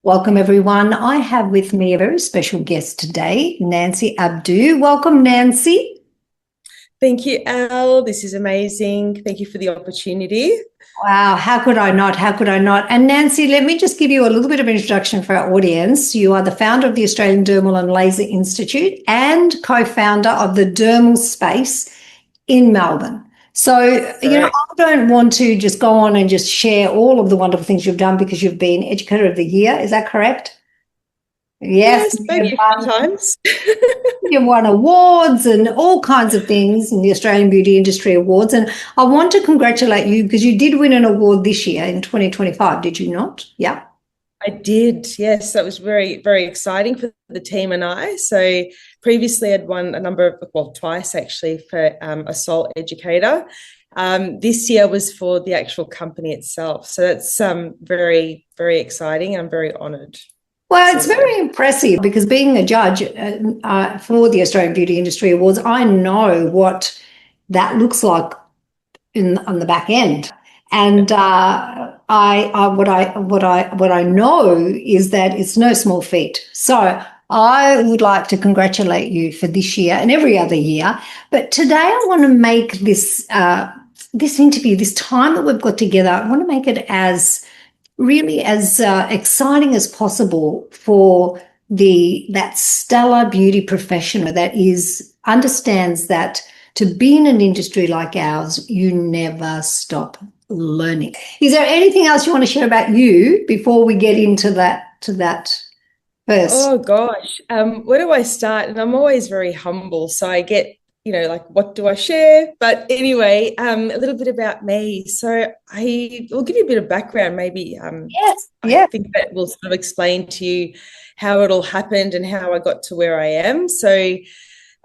Welcome, everyone. I have with me a very special guest today, Nancy Abdou. Welcome, Nancy. Thank you, Elle. This is amazing. Thank you for the opportunity. Wow, how could I not? How could I not? And Nancy, let me just give you a little bit of introduction for our audience. You are the founder of the Australian Dermal and Laser Institute and co-founder of the Dermal Space in Melbourne. So, I don't want to just go on and just share all of the wonderful things you've done because you've been Educator of the Year. Is that correct? Yes, maybe a few times. You've won awards and all kinds of things in the Australian Beauty Industry Awards. And I want to congratulate you because you did win an award this year in 2025, did you not? Yeah. I did, yes. That was very, very exciting for the team and I. So previously I'd won twice actually for a sole educator. This year was for the actual company itself. So that's very, very exciting. I'm very honoured. Well, it's very impressive because being a judge for the Australian Beauty Industry Awards, I know what that looks like on the back end. And what I know is that it's no small feat. So I would like to congratulate you for this year and every other year. But today I want to make this interview, this time that we've got together, I want to make it as exciting as possible for that stellar beauty professional that understands that to be in an industry like ours, you never stop learning. Is there anything else you want to share about you before we get into that first? Oh gosh, where do I start? And I'm always very humble, so I get what do I share? But anyway, a little bit about me. So I will give you a bit of background, maybe. I think that will sort of explain to you how it all happened and how I got to where I am. So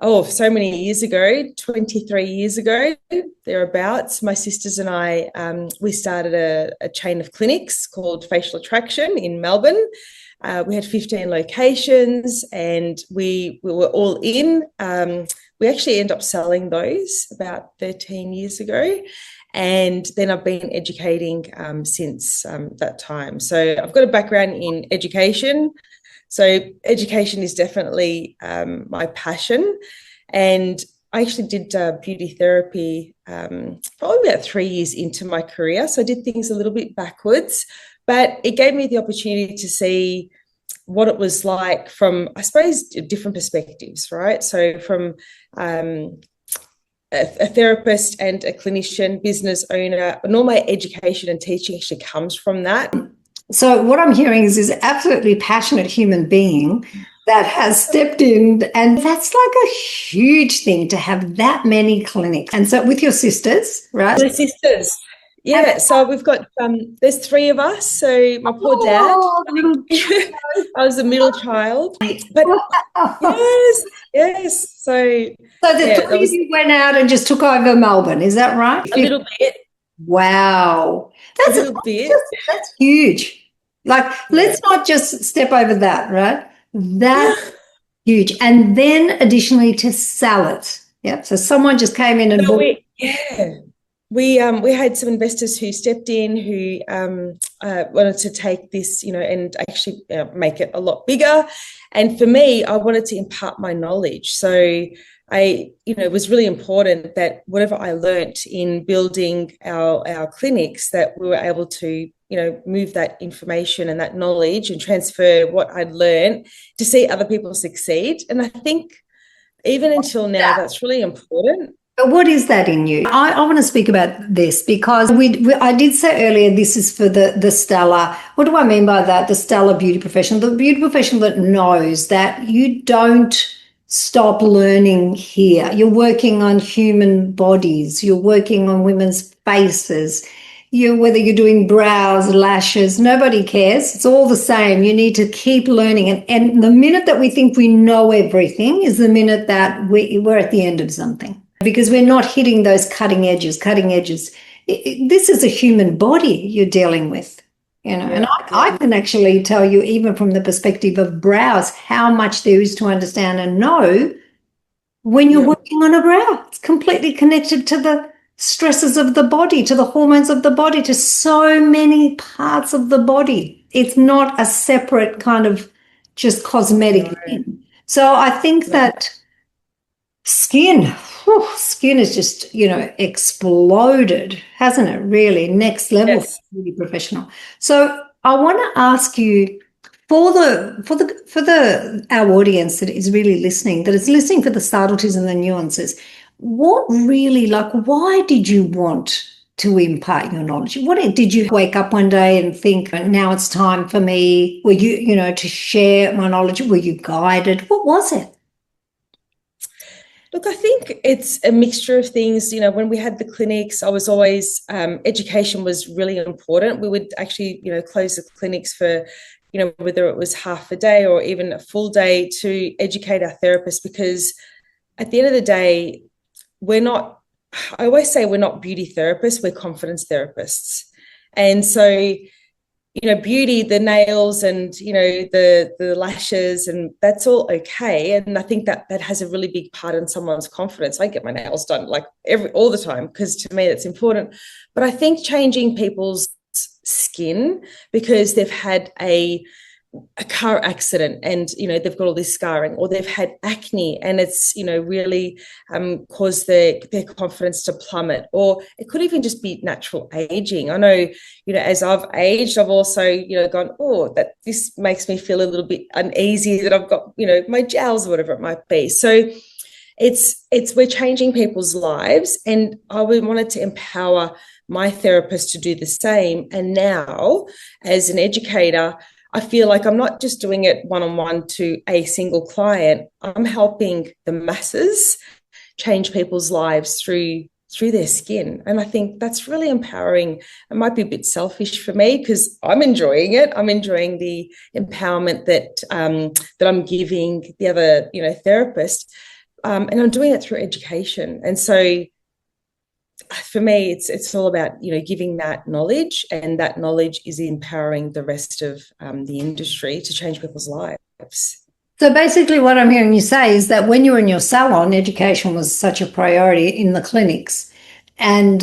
many years ago, 23 years ago, thereabouts, my sisters and I, we started a chain of clinics called Facial Attraction in Melbourne. We had 15 locations and we were all in. We actually ended up selling those about 13 years ago. And then I've been educating since that time. So I've got a background in education. So education is definitely my passion. And I actually did beauty therapy probably about 3 years into my career. So I did things a little bit backwards, but it gave me the opportunity to see what it was like from, I suppose, different perspectives, right? So from a therapist and a clinician, business owner, and all my education and teaching actually comes from that. So what I'm hearing is this absolutely passionate human being that has stepped in, and that's like a huge thing to have that many clinics. And so with your sisters, right? My sisters. Yeah, so we've got, there's 3 of us. So my poor dad, I was the middle child. But yes. So the 3 of you went out and just took over Melbourne, is that right? A little bit. Wow. That's huge. Let's not just step over that, right? That's huge. And then additionally to sell it. Yeah. So someone just came in and bought. We had some investors who stepped in who wanted to take this, and actually make it a lot bigger. And for me, I wanted to impart my knowledge. So it was really important that whatever I learnt in building our clinics, that we were able to, move that information and that knowledge and transfer what I'd learned to see other people succeed. And I think even until now, that's really important. But what is that in you? I want to speak about this because I did say earlier this is for the stellar. What do I mean by that? The stellar beauty professional, the beauty professional that knows that you don't stop learning here. You're working on human bodies. You're working on women's faces. Whether you're doing brows, lashes, nobody cares. It's all the same. You need to keep learning. And the minute that we think we know everything is the minute that we're at the end of something. Because we're not hitting those cutting edges. This is a human body you're dealing with, and I can actually tell you, even from the perspective of brows, how much there is to understand and know when you're working on a brow. It's completely connected to stresses of the body, to the hormones of the body, to so many parts of the body. It's not a separate kind of just cosmetic thing. So I think that skin is just, exploded, hasn't it? Really, next level for Yes. beauty professional. So I want to ask you, for the our audience that is really listening, that is listening for the subtleties and the nuances, what really, like, why did you want to impart your knowledge? What did you wake up one day and think, now it's time for me? Were you, to share my knowledge? Were you guided? What was it? Look, I think it's a mixture of things. When we had the clinics, I was always, education was really important. We would actually, close the clinics for, whether it was half a day or even a full day to educate our therapists, because at the end of the day, I always say we're not beauty therapists, we're confidence therapists. And so, beauty, the nails and, the lashes, and that's all okay. And I think that has a really big part in someone's confidence. I get my nails done like all the time, because to me that's important. But I think changing people's skin because they've had a car accident and they've got all this scarring, or they've had acne and it's really caused their confidence to plummet, or it could even just be natural aging. I know as I've aged, I've also gone, oh, that this makes me feel a little bit uneasy that I've got my jowls or whatever it might be. So it's we're changing people's lives, and I wanted to empower my therapist to do the same. And now as an educator, I feel like I'm not just doing it one-on-one to a single client. I'm helping the masses change people's lives through their skin. And I think that's really empowering. It might be a bit selfish for me because I'm enjoying it. I'm enjoying the empowerment that I'm giving the other, therapist. And I'm doing it through education. And so for me, it's all about giving that knowledge, and that knowledge is empowering the rest of the industry to change people's lives. So basically what I'm hearing you say is that when you were in your salon, education was such a priority in the clinics, and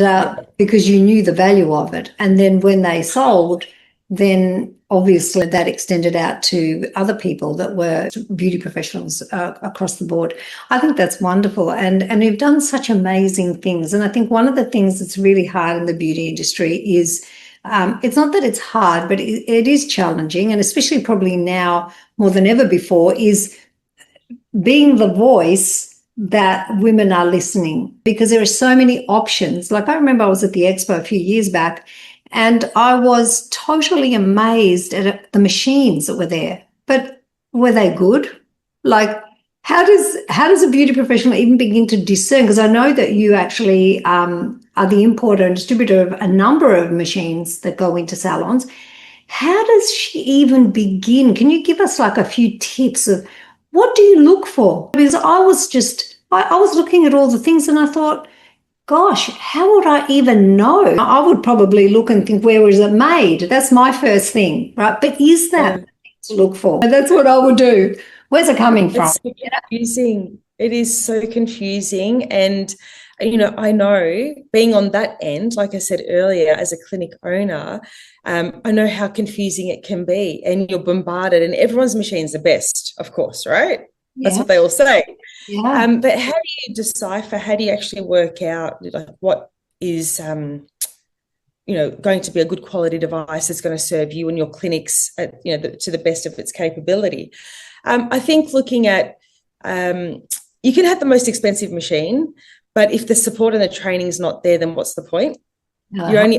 because you knew the value of it. And then when they sold, then obviously that extended out to other people that were beauty professionals across the board. I think that's wonderful. And you've done such amazing things. And I think one of the things that's really hard in the beauty industry is, it's not that it's hard, but it is challenging, and especially probably now more than ever before, is being the voice that women are listening, because there are so many options. Like I remember I was at the expo a few years back, and I was totally amazed at the machines that were there. But were they good? Like, how does a beauty professional even begin to discern? Because I know that you actually are the importer and distributor of a number of machines that go into salons. How does she even begin? Can you give us like a few tips of what do you look for? Because I was looking at all the things and I thought, gosh, how would I even know? I would probably look and think, where was it made? That's my first thing, right? But is that to look for? That's what I would do. Where's it coming from? It's so confusing. It is so confusing. And, I know being on that end, like I said earlier, as a clinic owner, I know how confusing it can be. And you're bombarded, and everyone's machine's the best, of course, right? Yeah. That's what they all say. Yeah. But how do you decipher? How do you actually work out like what is going to be a good quality device that's going to serve you and your clinics at, to the best of its capability? I think looking at you can have the most expensive machine, but if the support and the training is not there, then what's the point? I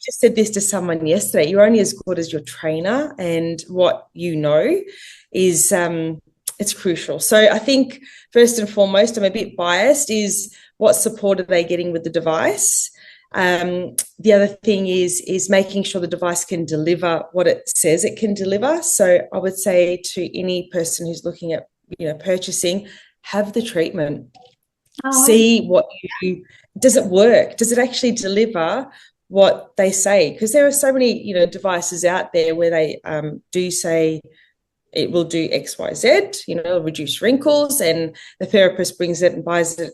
just said this to someone yesterday. You're only as good as your trainer, and what is it's crucial. So I think first and foremost, I'm a bit biased, is what support are they getting with the device? The other thing is making sure the device can deliver what it says it can deliver. So I would say to any person who's looking at purchasing, have the treatment. See does it work? Does it actually deliver what they say? Because there are so many devices out there where they do say it will do X, Y, Z, reduce wrinkles, and the therapist brings it and buys it,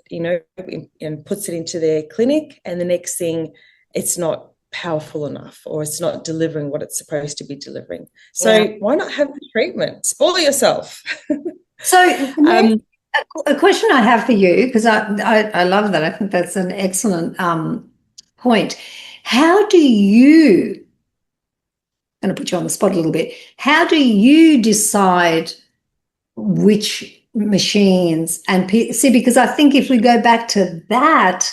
and puts it into their clinic. And the next thing, it's not powerful enough, or it's not delivering what it's supposed to be delivering. So why not have the treatment? Spoil yourself. So a question I have for you, because I love that. I think that's an excellent point. How do you, I'm going to put you on the spot a little bit, how do you decide which machines and see, because I think if we go back to that,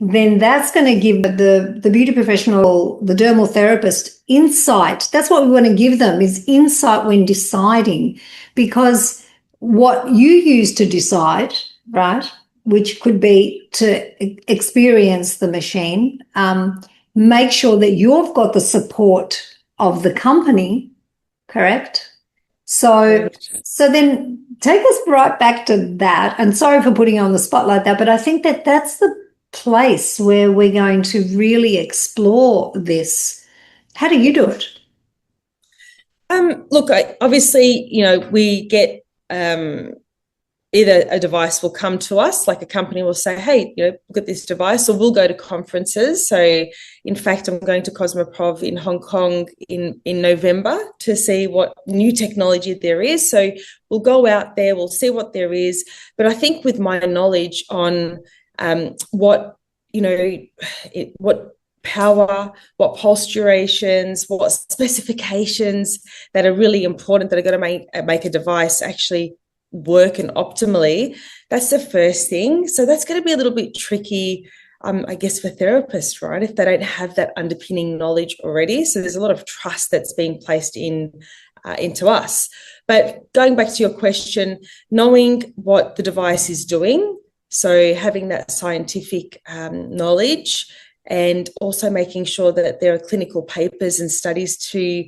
then that's going to give the beauty professional, the dermal therapist, insight. That's what we want to give them, is insight when deciding, because what you use to decide, right, which could be to experience the machine, make sure that you've got the support of the company, correct? So then take us right back to that. And sorry for putting you on the spot like that, but I think that that's the place where we're going to really explore this. How do you do it? Look, obviously, we get either a device will come to us, like a company will say, hey, look at this device, or we'll go to conferences. So in fact, I'm going to Cosmoprov in Hong Kong in November to see what new technology there is. So we'll go out there, we'll see what there is. But I think with my knowledge on what power, what pulse durations, what specifications that are really important that are going to make a device actually work and optimally, that's the first thing. So that's going to be a little bit tricky, I guess, for therapists, right, if they don't have that underpinning knowledge already. So there's a lot of trust that's being placed into us. But going back to your question, knowing what the device is doing, so having that scientific knowledge, and also making sure that there are clinical papers and studies to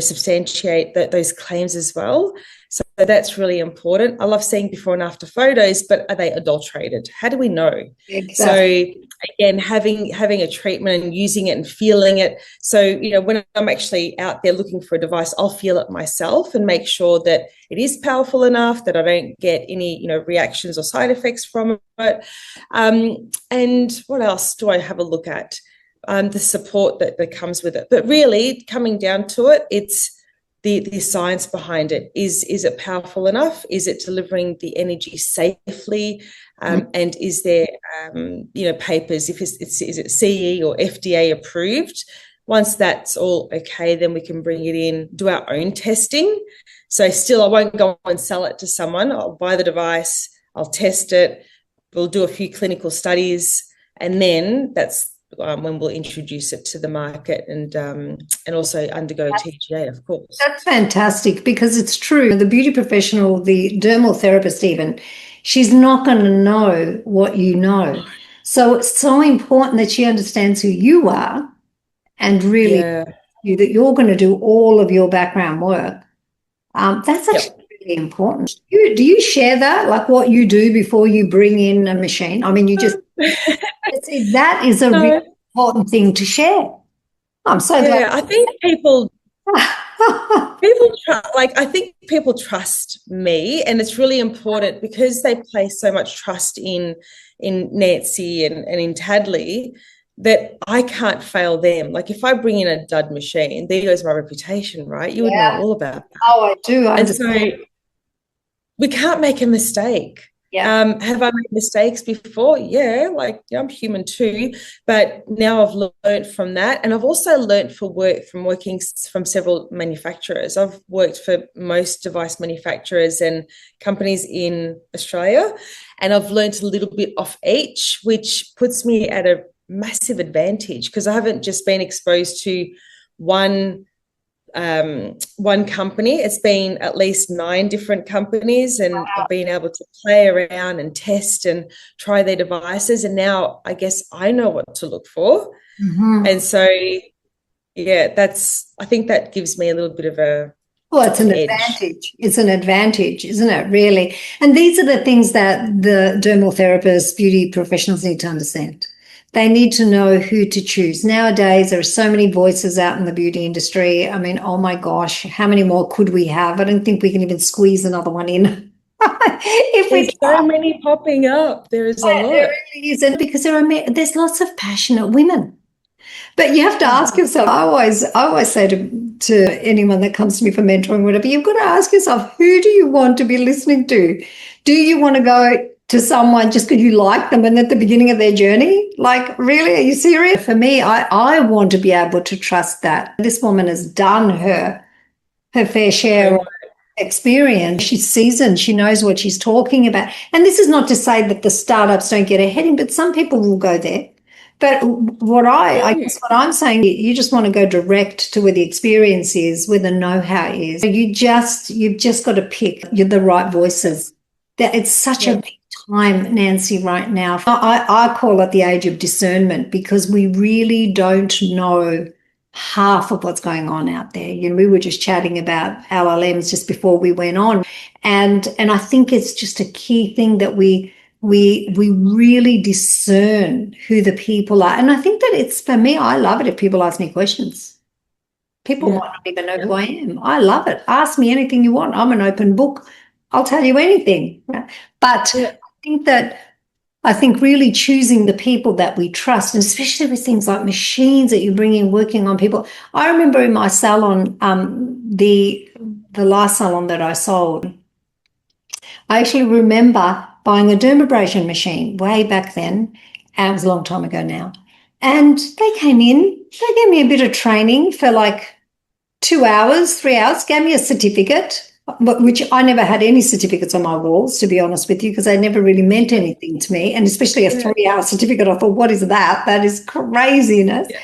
substantiate those claims as well. So that's really important. I love seeing before and after photos, but are they adulterated? How do we know? Exactly. So again, having a treatment and using it and feeling it. So, when I'm actually out there looking for a device, I'll feel it myself and make sure that it is powerful enough, that I don't get any, reactions or side effects from it. And what else do I have a look at? The support that comes with it. But really, coming down to it, it's the science behind it. Is it powerful enough? Is it delivering the energy safely? And is there, papers, is it CE or FDA approved? Once that's all okay, then we can bring it in, do our own testing. So still, I won't go and sell it to someone. I'll buy the device, I'll test it, we'll do a few clinical studies, and then that's when we'll introduce it to the market and also undergo TGA, of course. That's fantastic, because it's true. The beauty professional, the dermal therapist even, she's not going to know what you know. So it's so important that she understands who you are and really that you're going to do all of your background work. That's actually really important. Do you share that, like what you do before you bring in a machine? I mean, you just that is a really important thing to share. I'm so glad. Yeah, I think people trust me, and it's really important because they place so much trust in Nancy and in Tadley, that I can't fail them. Like if I bring in a dud machine, there goes my reputation, right? You would know all about that. Oh, I do. And so we can't make a mistake. Yeah. Have I made mistakes before? Yeah, I'm human too. But now I've learned from that. And I've also learned from working from several manufacturers. I've worked for most device manufacturers and companies in Australia. And I've learned a little bit off each, which puts me at a massive advantage, because I haven't just been exposed to one company. It's been at least 9 different companies, and I've been able to play around and test and try their devices, and now I guess I know what to look for. And so I think that gives me a little bit of a it's an advantage. It's an advantage, isn't it, really? And these are the things that the dermal therapists, beauty professionals need to understand. They need to know who to choose. Nowadays, there are so many voices out in the beauty industry. I mean, oh my gosh, how many more could we have? I don't think we can even squeeze another one in. If we There's so many popping up. There is a lot. there really is, and because there's lots of passionate women. But you have to ask yourself. I always say to anyone that comes to me for mentoring, whatever, you've got to ask yourself, who do you want to be listening to? Do you want to go to someone just because you like them and at the beginning of their journey? Like, really, are you serious? For me, I want to be able to trust that this woman has done her fair share of experience. She's seasoned. She knows what she's talking about. And this is not to say that the startups don't get ahead in, but some people will go there. But I guess what I'm saying, you just want to go direct to where the experience is, where the know-how is. You've just got to pick the right voices. It's such a big time, Nancy, right now. I call it the age of discernment, because we really don't know half of what's going on out there. You know, we were just chatting about LLMs just before we went on. And I think it's just a key thing that we really discern who the people are. And I think that it's, for me, I love it if people ask me questions. People might not even know who I am. I love it. Ask me anything you want. I'm an open book. I'll tell you anything. But I think really choosing the people that we trust, and especially with things like machines that you bring in working on people. I remember in my salon, the last salon that I sold, I actually remember buying a dermabrasion machine way back then. And it was a long time ago now. And they came in, they gave me a bit of training for like 2 hours, 3 hours, gave me a certificate, which I never had any certificates on my walls, to be honest with you, because they never really meant anything to me. And especially a 3-hour certificate, I thought, what is that? That is craziness. Yeah.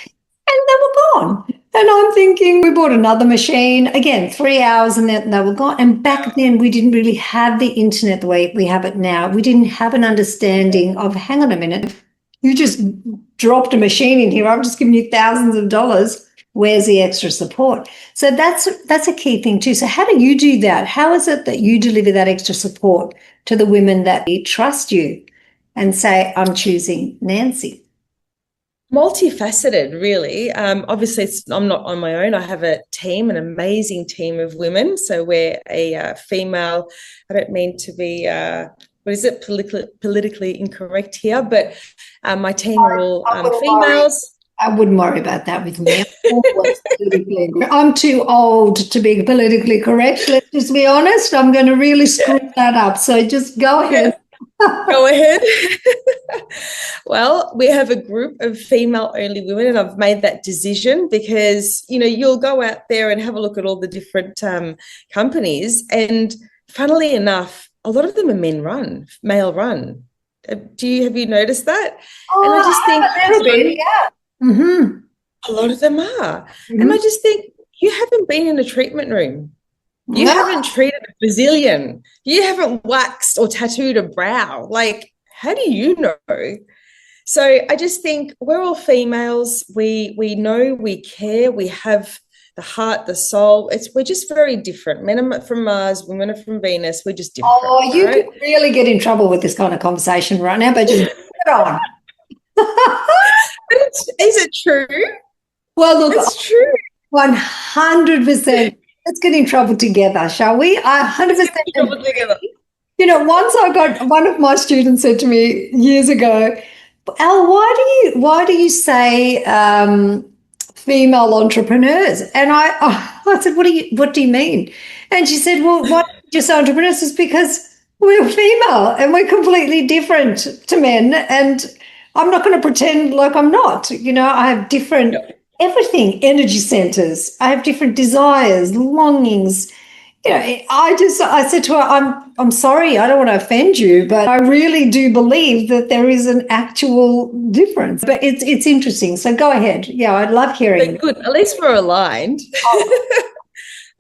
And they were gone. And I'm thinking, we bought another machine, again, 3 hours, and then they were gone. And back then, we didn't really have the internet the way we have it now. We didn't have an understanding of, hang on a minute, you just dropped a machine in here. I'm just giving you thousands of dollars. Where's the extra support? So that's a key thing too. So how do you do that? How is it that you deliver that extra support to the women that trust you and say, I'm choosing Nancy? Multifaceted, really. Obviously, I'm not on my own. I have a team, an amazing team of women. So we're a female, I don't mean to be, politically incorrect here, but my team are all females. I wouldn't worry about that with me. I'm too old to be politically correct. Let's just be honest. I'm going to really screw that up. So just go ahead. Go ahead. Well, we have a group of female-only women, and I've made that decision because, you know, you'll go out there and have a look at all the different companies, and funnily enough, a lot of them are male-run. Have you noticed that? Oh, and I just think a lot of them are. And I just think, you haven't been in a treatment room. You haven't treated a Brazilian. You haven't waxed or tattooed a brow. Like, how do you know? So I just think we're all females. We know, we care, we have the heart, the soul. We're just very different. Men are from Mars, women are from Venus. We're just different. Oh, you could really get in trouble with this kind of conversation right now, but just put it on. Is it true? Well, look, it's true. 100%. Let's get in trouble together, shall we? 100% trouble together. You know, once one of my students said to me years ago, "Elle, why do you say female entrepreneurs?" And I said, what do you mean? And she said, well, why don't you say entrepreneurs? It's because we're female and we're completely different to men, and I'm not going to pretend like I'm not. You know, I have different everything, energy centers. I have different desires, longings. You know, I said to her, I'm sorry, I don't want to offend you, but I really do believe that there is an actual difference. But it's interesting. So go ahead. Yeah, I'd love hearing. Good. At least we're aligned.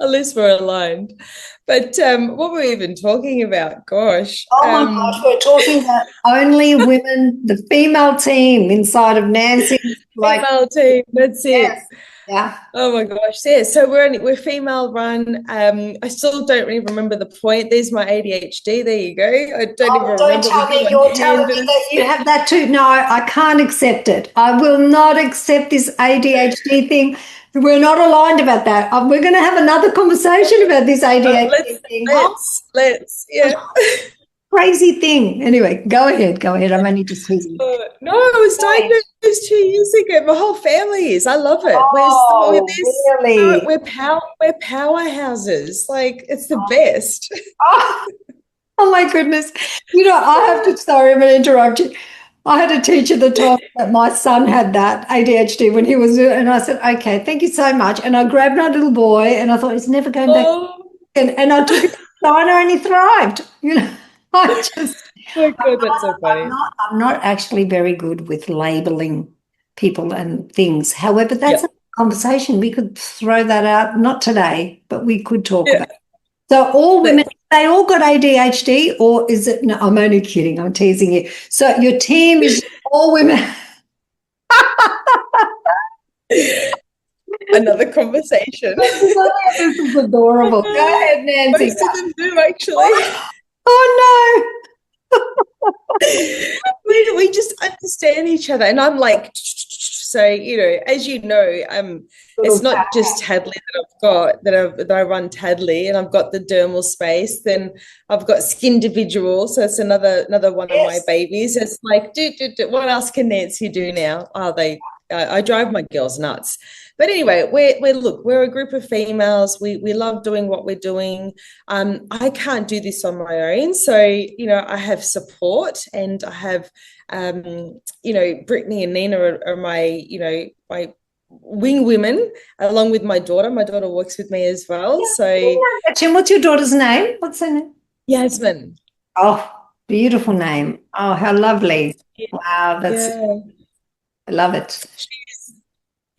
At least we're aligned. But what were we even talking about? Gosh. Oh, my gosh, we're talking about only women, the female team inside of Nancy's. Female team, that's it. Yeah. Oh my gosh. Yeah. So we're female run. I still don't really remember the point. There's my ADHD. There you go. I don't even Oh, don't remember tell looking me at my you're telling me canvas. that you have that too. No, I can't accept it. I will not accept this ADHD thing. We're not aligned about that. We're going to have another conversation about this ADHD Let's thing. Huh? yeah. Crazy thing. Anyway, go ahead. Go ahead. I'm only just teasing. No, I was Go ahead. diagnosed 2 years ago. My whole family is. I love it. Oh, really? We're powerhouses. Like it's the best. Oh, oh my goodness. I have to, sorry, I'm going to interrupt you. I had a teacher that told me that my son had that ADHD when he was, and I said, okay, thank you so much. And I grabbed my little boy and I thought he's never going back. Oh And I took him to China and he thrived. I just, my God, that's so funny. I'm not actually very good with labeling people and things. However, that's Yeah. a conversation. We could throw that out, not today, but we could talk Yeah. about it. So all women, But they all got ADHD, or is it? No, I'm only kidding. I'm teasing you. So your team is all women. another conversation. This is adorable. Go ahead, Nancy. Most of them do actually. Oh We just understand each other, and I'm like, so as you know, it's no. not just Tadley that I've got that I run Tadley, and I've got the dermal space. Then I've got Skin Individual, so it's another one of my babies. It's like, what else can Nancy do now? I drive my girls nuts. But anyway, we're a group of females. We love doing what we're doing. I can't do this on my own, so I have support, and I have Brittany and Nina are my wing women, along with my daughter. My daughter works with me as well. So Jim, what's your daughter's name? What's her name? Yasmin. Oh, beautiful name. Oh, how lovely. Wow, Yeah. I love it.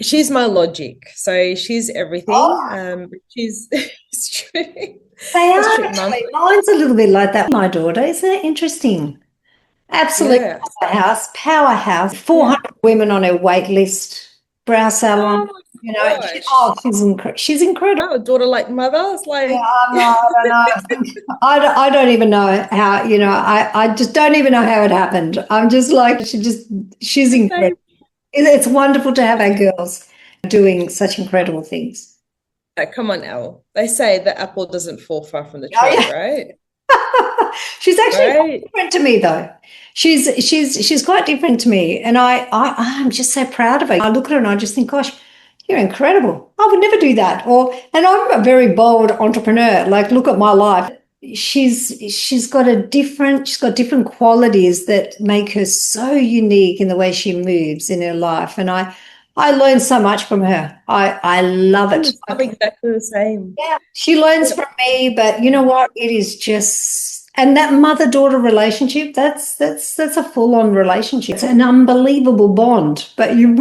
She's my logic. So she's everything. Oh, She's it's true. they It's are true, Mum. actually. Mine's a little bit like that. My daughter, isn't it interesting? Absolute Yeah. powerhouse. Yeah. 400 women on her wait list. Brow salon. Oh my gosh. She's incredible. Oh, daughter like mother. It's Yeah, like I don't know. I don't even know how, I just don't even know how it happened. I'm just like, she's incredible. It's wonderful to have our girls doing such incredible things. come on, Elle. They say the apple doesn't fall far from the Oh, tree, yeah. right? She's actually quite Right. different to me though. She's quite different to me. And I'm just so proud of her. I look at her and I just think, gosh, you're incredible. I would never do that. And I'm a very bold entrepreneur. Like, look at my life. She's got different qualities that make her so unique in the way she moves in her life. And I learn so much from her. I love it. I'm exactly the same. Yeah, she learns from me, but you know what? It is just, and that mother-daughter relationship, that's a full-on relationship. It's an unbelievable bond. But you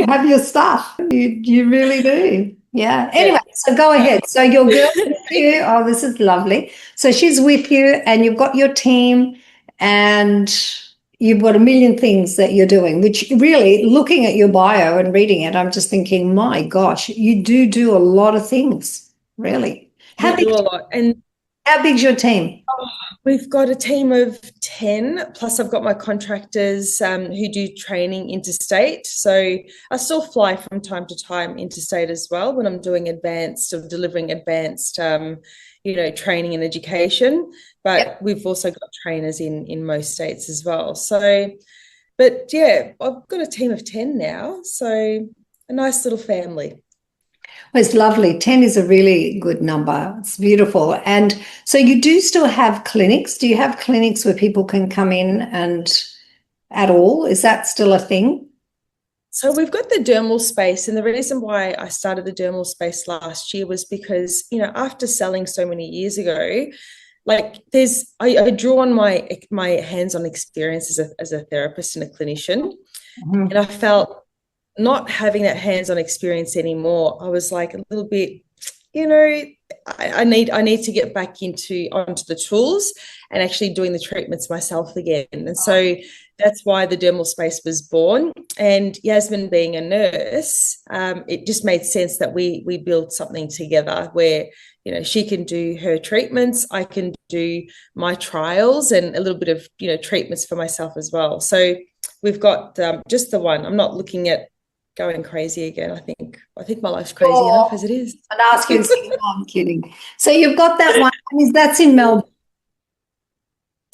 have your stuff. You really do. Yeah. Anyway, so go ahead. So your girl with you. Oh, this is lovely. So she's with you, and you've got your team, and you've got a million things that you're doing, which really, looking at your bio and reading it, I'm just thinking, my gosh, you do a lot of things, really. We do a lot. And How big's your team? we've got a team of 10, plus I've got my contractors who do training interstate. So I still fly from time to time interstate as well when I'm doing advanced or delivering advanced, training and education. But we've also got trainers in most states as well. So, but yeah, I've got a team of 10 now. So a nice little family. Well, it's lovely. 10 is a really good number. It's beautiful. And so you do still have clinics. Do you have clinics where people can come in and at all? Is that still a thing? So we've got the dermal space, and the reason why I started the dermal space last year was because, after selling so many years ago, like I drew on my hands-on experience as a therapist and a clinician, and I felt not having that hands-on experience anymore, I was like a little bit, I need to get back onto the tools and actually doing the treatments myself again. And so that's why the dermal space was born. And Yasmin being a nurse, it just made sense that we build something together where, you know, she can do her treatments, I can do my trials, and a little bit of, you know, treatments for myself as well. So we've got just the one. I'm not looking at going crazy again. I think my life's crazy enough as it is. And ask you, no, I'm kidding. So you've got that one. That's in Melbourne.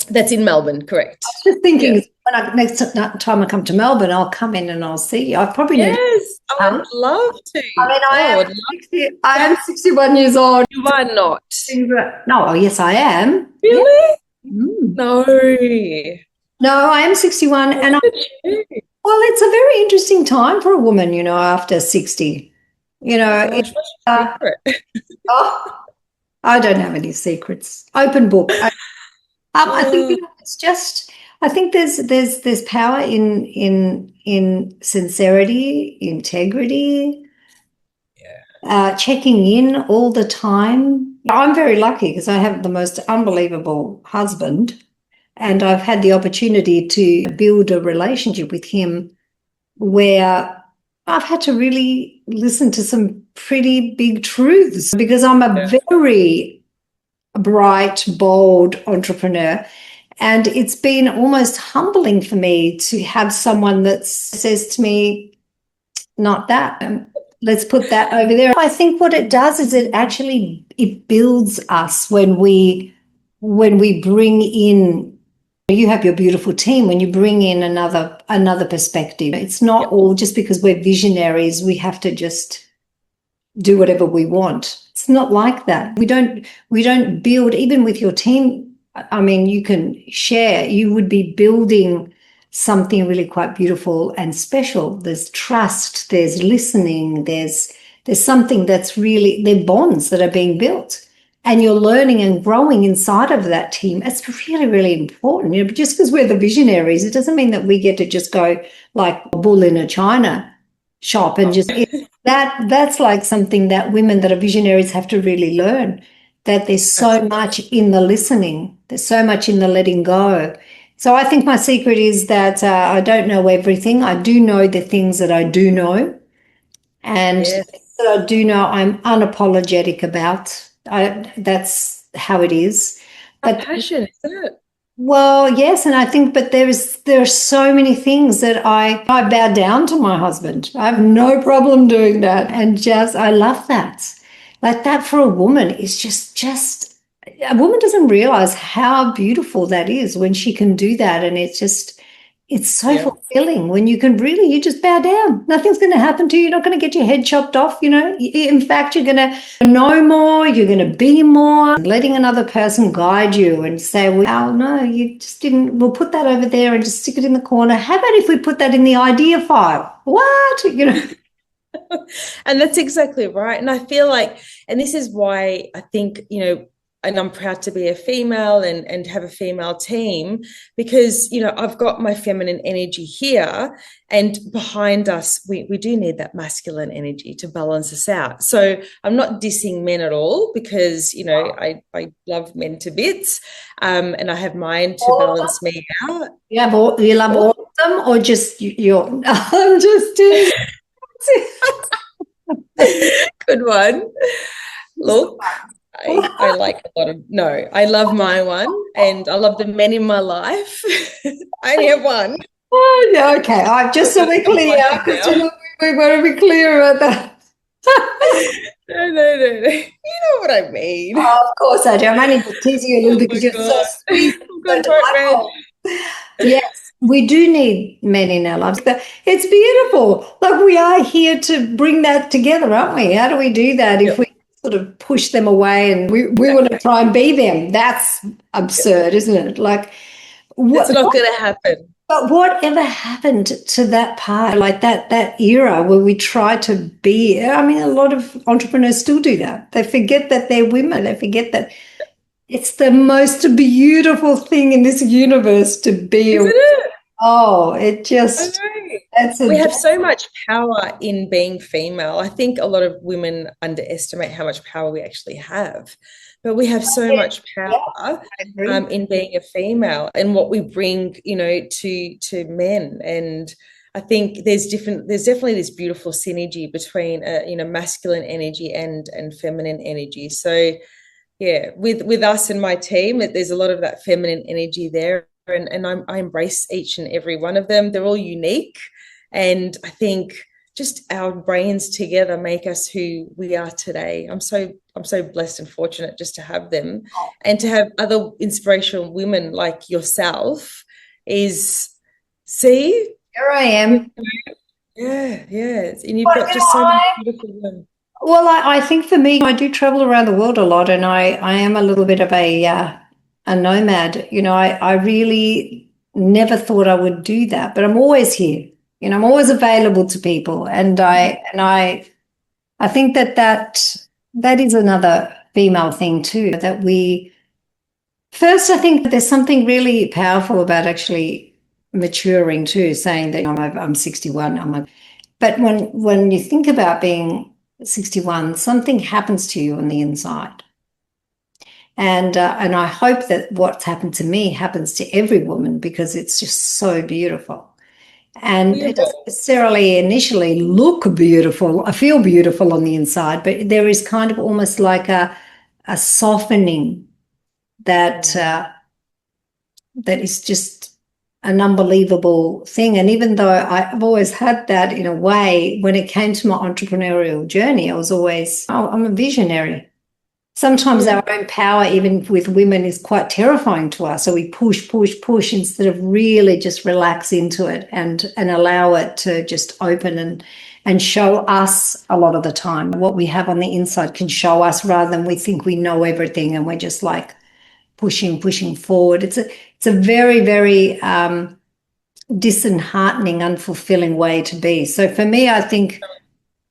That's in Melbourne, correct. I was just thinking, next time I come to Melbourne, I'll come in and I'll see you. I probably need I would love to. I mean, I am 61 years old. You are not. No, yes, I am. Really? Mm. No, I am 61. Well, it's a very interesting time for a woman, you know, after 60. You know, I don't have any secrets. Open book. I think, you know, it's just, I think there's power in sincerity, integrity, checking in all the time. I'm very lucky because I have the most unbelievable husband, and I've had the opportunity to build a relationship with him where I've had to really listen to some pretty big truths because I'm a very bright, bold entrepreneur. And it's been almost humbling for me to have someone that says to me, not that, let's put that over there. I think what it does is it builds us when we bring in, you have your beautiful team, when you bring in another perspective. It's not all just because we're visionaries, we have to just do whatever we want. It's not like that. We don't build, even with your team. I mean, you can share, you would be building something really quite beautiful and special. There's trust, there's listening, there's something that's really, they're bonds that are being built, and you're learning and growing inside of that team. It's really, really important. You know, just because we're the visionaries, it doesn't mean that we get to just go like a bull in a china shop and just that's like something that women that are visionaries have to really learn, that there's so much in the listening, there's so much in the letting go. So I think my secret is that I don't know everything. I do know the things that I do know, and the things that I do know I'm unapologetic about. That's how it is. But passion, isn't it? Well, yes, and I think, but there are so many things that I bow down to my husband. I have no problem doing that, and I love that. Like that for a woman is just a woman doesn't realize how beautiful that is when she can do that, and it's so fulfilling when you just bow down. Nothing's going to happen to you. You're not going to get your head chopped off, you know. In fact, you're going to know more. You're going to be more. Letting another person guide you and say, well, no, you just didn't. We'll put that over there and just stick it in the corner. How about if we put that in the idea file? What? You know. And that's exactly right. And I feel like, and this is why I think, you know, and I'm proud to be a female and have a female team, because, you know, I've got my feminine energy here, and behind us, we do need that masculine energy to balance us out. So I'm not dissing men at all, because, you know, I love men to bits, and I have mine to balance me out. You love all of them, or just your? I'm just teasing. Good one. Look, I like a lot of, no, I love my one, and I love the men in my life. I only have one. Oh, yeah, okay. Just so we're clear, because we want to be clear about that. No. You know what I mean. Oh, of course I do. I'm only just teasing you a little bit because you're so sweet. Yes, we do need men in our lives. It's beautiful. Like, we are here to bring that together, aren't we? How do we do that if we sort of push them away and we want to try and be them? That's absurd, isn't it? Like, it's not going to happen. But whatever happened to that part, like that era where we try to be? I mean, a lot of entrepreneurs still do that. They forget that they're women. They forget that it's the most beautiful thing in this universe to be. Isn't it? Oh, it I just, know. that's a, We have so much power in being female. I think a lot of women underestimate how much power we actually have, but we have so much yeah, power I agree. in being a female and what we bring, to men. And I think there's definitely this beautiful synergy between, masculine energy and feminine energy. So yeah, with us and my team, there's a lot of that feminine energy there, and I embrace each and every one of them. They're all unique, and I think just our brains together make us who we are today. I'm so blessed and fortunate just to have them, and to have other inspirational women like yourself. Is see, Here I am. yeah, yeah, and you've Well, got just so many beautiful women. Well, I think for me, I do travel around the world a lot, and I am a little bit of a nomad. I really never thought I would do that, but I'm always here. I'm always available to people, and I think that is another female thing too. That we first, I think that there's something really powerful about actually maturing too, saying that I'm 61. But when you think about being 61, something happens to you on the inside. And I hope that what's happened to me happens to every woman because it's just so beautiful. And it doesn't Beautiful. necessarily initially look beautiful. I feel beautiful on the inside, but there is kind of almost like a softening that that is just an unbelievable thing. And even though I've always had that in a way, when it came to my entrepreneurial journey, I was always, oh, I'm a visionary. Sometimes Yeah. our own power, even with women, is quite terrifying to us. So we push, push, push instead of really just relax into it and allow it to just open and show us a lot of the time. What we have on the inside can show us rather than we think we know everything and we're just like pushing forward. It's a very, very disheartening, unfulfilling way to be. So for me, I think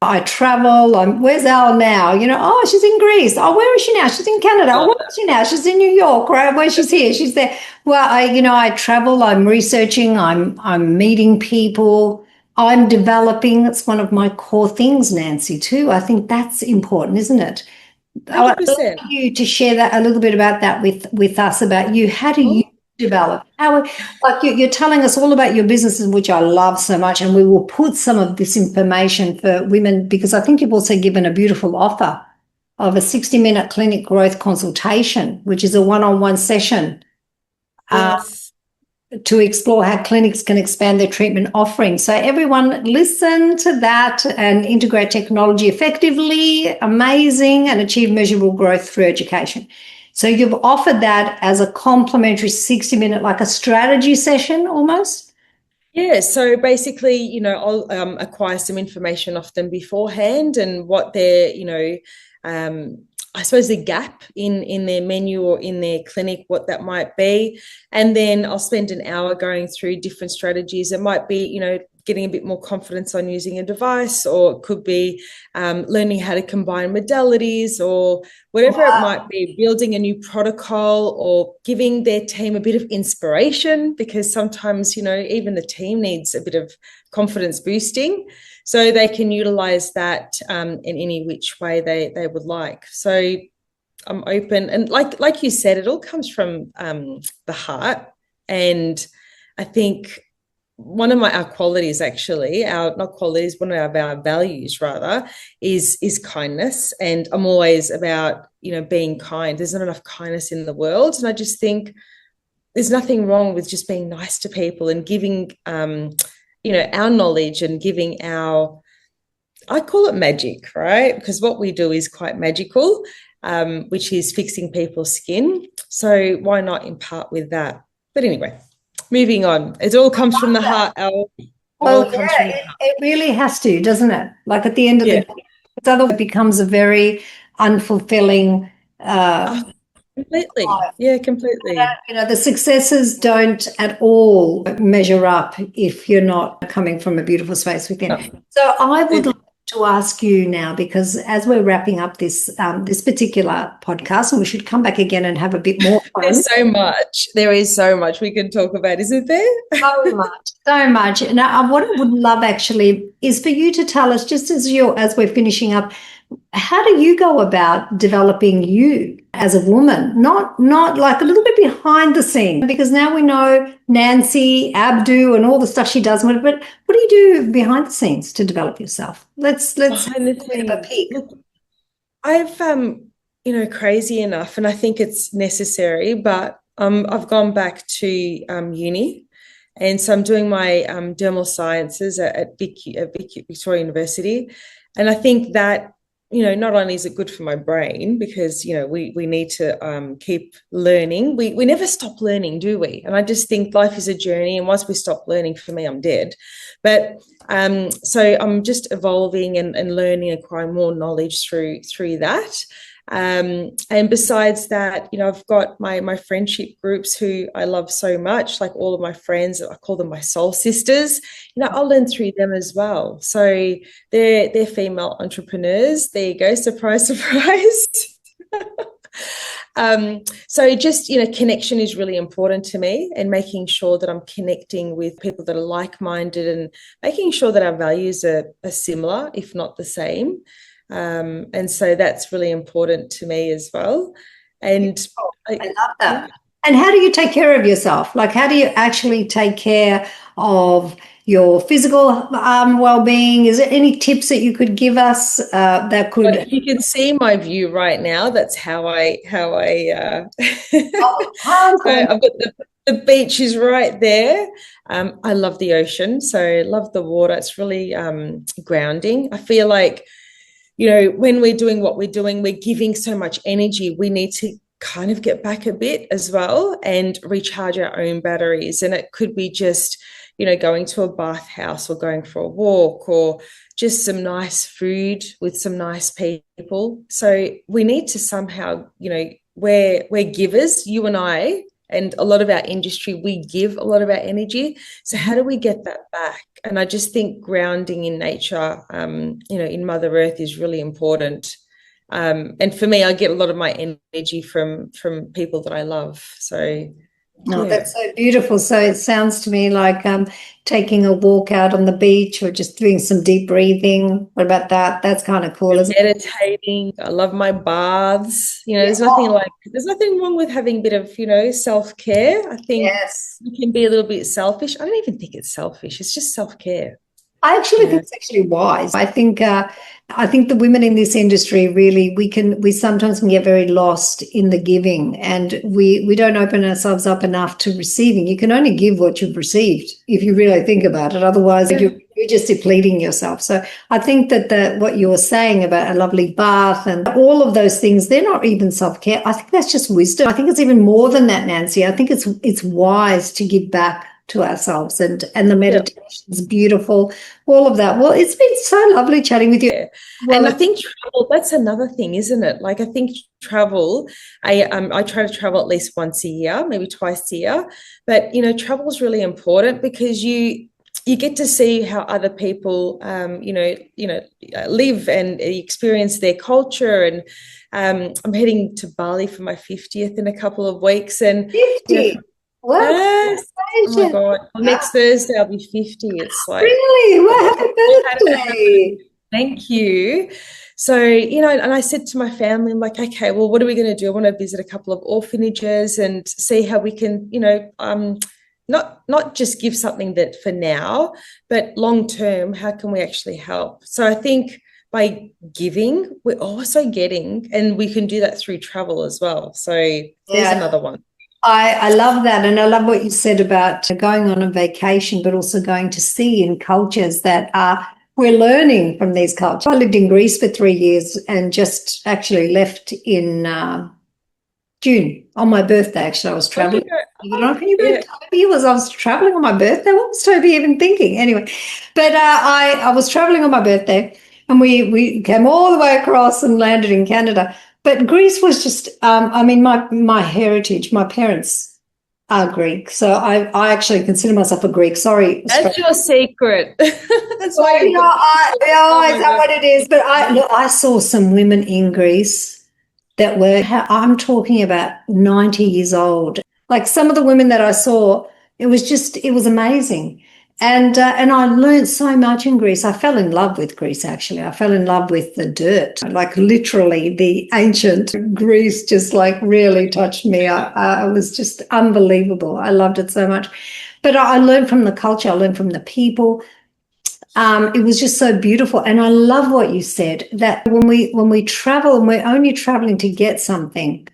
I travel. Where's Al now? Oh, she's in Greece. Oh, where is she now? She's in Canada. Oh, Love where is she now? She's in New York, right? Where she's here, she's there. Well, I travel. I'm researching. I'm meeting people. I'm developing. It's one of my core things, Nancy, too. I think that's important, isn't it? I'd love 100%. you to share that a little bit about that with us about you. How do you develop? Like you're telling us all about your businesses, which I love so much, and we will put some of this information for women because I think you've also given a beautiful offer of a 60-minute clinic growth consultation, which is a one-on-one session. Yes. To explore how clinics can expand their treatment offering. So everyone listen to that and integrate technology effectively, amazing, and achieve measurable growth through education. So you've offered that as a complimentary 60-minute, like a strategy session almost? Yeah, so basically, I'll acquire some information off them beforehand and what their, I suppose the gap in their menu or in their clinic, what that might be. And then I'll spend an hour going through different strategies. It might be, getting a bit more confidence on using a device, or it could be learning how to combine modalities, or whatever it might be, building a new protocol, or giving their team a bit of inspiration, because sometimes, even the team needs a bit of confidence boosting, so they can utilize that in any which way they would like. So I'm open, and like you said, it all comes from the heart. And I think one of our qualities, actually, our not qualities, one of our values rather, is kindness. And I'm always about, being kind. There's not enough kindness in the world. And I just think there's nothing wrong with just being nice to people and giving our knowledge and giving I call it magic, right? Because what we do is quite magical, which is fixing people's skin. So why not impart with that? But anyway, moving on. It all comes from the heart, Elle. It Well, all comes yeah, from the heart. it really has to, doesn't it? Like at the end of the Yeah. day, it's otherwise it becomes a very unfulfilling Oh, completely. Yeah, completely. the successes don't at all measure up if you're not coming from a beautiful space within. No, So I would like it, to to ask you now, because as we're wrapping up this this particular podcast, and we should come back again and have a bit more fun. There's so much. There is so much we can talk about, isn't there? So much, so much. Now, what I would love actually is for you to tell us, just as we're finishing up, how do you go about developing you as a woman? Not like a little bit behind the scenes, because now we know Nancy Abdou and all the stuff she does. But what do you do behind the scenes to develop yourself? Let's have a peek. Look, I've crazy enough, and I think it's necessary, but I've gone back to uni, and so I'm doing my dermal sciences at Victoria University, and I think that not only is it good for my brain, because we need to keep learning. We never stop learning, do we? And I just think life is a journey, and once we stop learning, for me, I'm dead. But so I'm just evolving and learning, acquiring more knowledge through that. And besides that, I've got my friendship groups who I love so much, like all of my friends. I call them my soul sisters. I'll learn through them as well. So they're female entrepreneurs. There you go. Surprise, surprise. So just, connection is really important to me, and making sure that I'm connecting with people that are like-minded, and making sure that our values are similar, if not the same. And so that's really important to me as well. And I love that. And how do you take care of yourself? Like, how do you actually take care of your physical well-being? Is there any tips that you could give us that could? Well, you can see my view right now. That's how I I've got the beach is right there. I love the ocean, so I love the water. It's really grounding. I feel like, when we're doing what we're doing, we're giving so much energy. We need to kind of get back a bit as well and recharge our own batteries. And it could be just, going to a bathhouse, or going for a walk, or just some nice food with some nice people. So we need to somehow, we're givers, you and I, and a lot of our industry, we give a lot of our energy. So how do we get that back? And I just think grounding in nature, in Mother Earth, is really important. And for me, I get a lot of my energy from people that I love. So, that's so beautiful. So it sounds to me like taking a walk out on the beach, or just doing some deep breathing. What about that? That's kind of cool, isn't it? Meditating. I love my baths. There's nothing wrong with having a bit of, self-care. I think you can be a little bit selfish. I don't even think it's selfish. It's just self-care. I actually think it's actually wise. I think the women in this industry, really, we sometimes can get very lost in the giving, and we don't open ourselves up enough to receiving. You can only give what you've received, if you really think about it. Otherwise, you're just depleting yourself. So I think that what you were saying about a lovely bath and all of those things, they're not even self-care. I think that's just wisdom. I think it's even more than that, Nancy. I think it's wise to give back to ourselves, and the meditation is beautiful, all of that. Well, it's been so lovely chatting with you. Well, and I think travel, that's another thing, isn't it? Like, I think travel, I try to travel at least once a year, maybe twice a year, but travel is really important, because you get to see how other people live and experience their culture. And I'm heading to Bali for my 50th in a couple of weeks, and 50. Wow. Yes. Oh my God. Well, next Thursday I'll be 50. It's like, really? Well, happy birthday. Thank you. So, and I said to my family, I'm like, okay, well, what are we going to do? I want to visit a couple of orphanages and see how we can, not just give something that for now, but long term, how can we actually help? So I think by giving, we're also getting, and we can do that through travel as well. So there's another one. I love that, and I love what you said about going on a vacation, but also going to see in cultures that we're learning from these cultures. I lived in Greece for 3 years and just actually left in June on my birthday. Actually, I was traveling. Can you believe Toby I was traveling on my birthday? What was Toby even thinking? Anyway, but I was traveling on my birthday, and we came all the way across and landed in Canada. But Greece was just, my heritage, my parents are Greek. So I actually consider myself a Greek. Sorry. That's your secret. That's why Well, you've got oh is my that God. what it is? But I saw some women in Greece that were, I'm talking about 90 years old. Like some of the women that I saw, it was amazing. And I learned so much in Greece. I fell in love with Greece, actually. I fell in love with the dirt. Like literally the ancient Greece just like really touched me. I was just unbelievable. I loved it so much. But I learned from the culture. I learned from the people. It was just so beautiful. And I love what you said, that when we travel and we're only traveling to get something,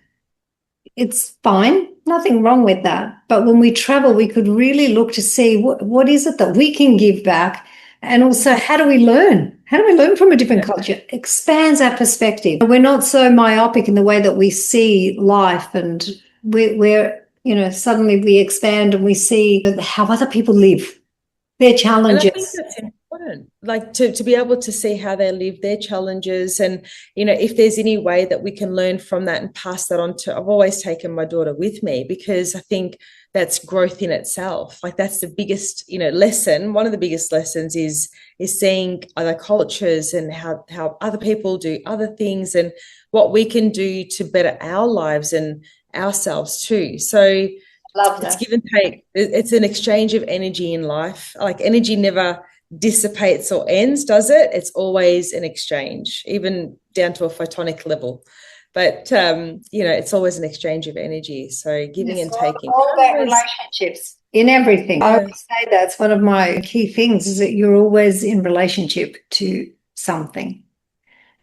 it's fine, nothing wrong with that. But when we travel, we could really look to see what is it that we can give back. And also, how do we learn? How do we learn from a different culture? Expands our perspective. We're not so myopic in the way that we see life, and suddenly we expand and we see how other people live, their And I think challenges. that's important, like to be able to see how they live, their challenges, and if there's any way that we can learn from that and pass that on to. I've always taken my daughter with me because I think that's growth in itself. Like that's the biggest, lesson. One of the biggest lessons is seeing other cultures and how other people do other things and what we can do to better our lives and ourselves too. So Love it's that. give and take. It's an exchange of energy in life. Like energy never dissipates or ends, does it? It's always an exchange, even down to a photonic level. But it's always an exchange of energy. So giving Yes, and taking. all about relationships in everything. I Yeah. always say that's one of my key things is that you're always in relationship to something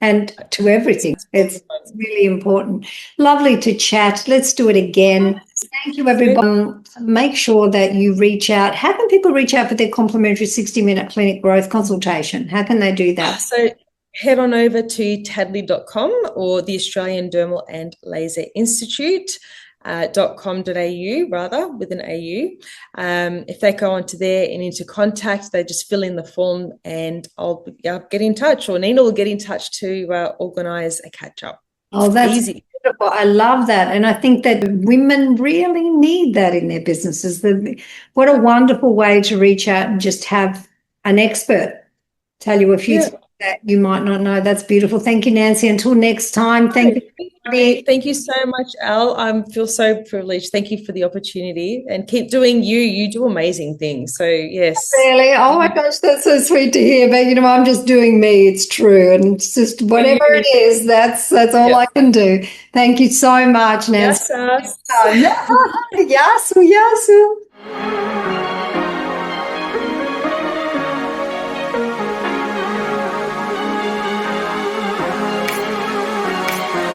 and to everything. It's really important. Lovely to chat. Let's do it again. Thank you, everyone. Make sure that you reach out. How can people reach out for their complimentary 60-minute clinic growth consultation? How can they do that? So head on over to tadley.com or the Australian Dermal and Laser Institute. .com.au rather with an AU. If they go onto there and into contact, they just fill in the form and I'll get in touch, or Nina will get in touch to organise a catch up. Oh, that's easy. beautiful. I love that. And I think that women really need that in their businesses. What a wonderful way to reach out and just have an expert tell you a few things that you might not know. That's beautiful. Thank you, Nancy. Until next time, thank you. Thank you so much, Al. I feel so privileged. Thank you for the opportunity and keep doing you. You do amazing things. So, yes. Really? Oh my gosh, that's so sweet to hear. But I'm just doing me. It's true. And it's just whatever it is, that's all I can do. Thank you so much, Nancy. Yes. Yasu, yasu.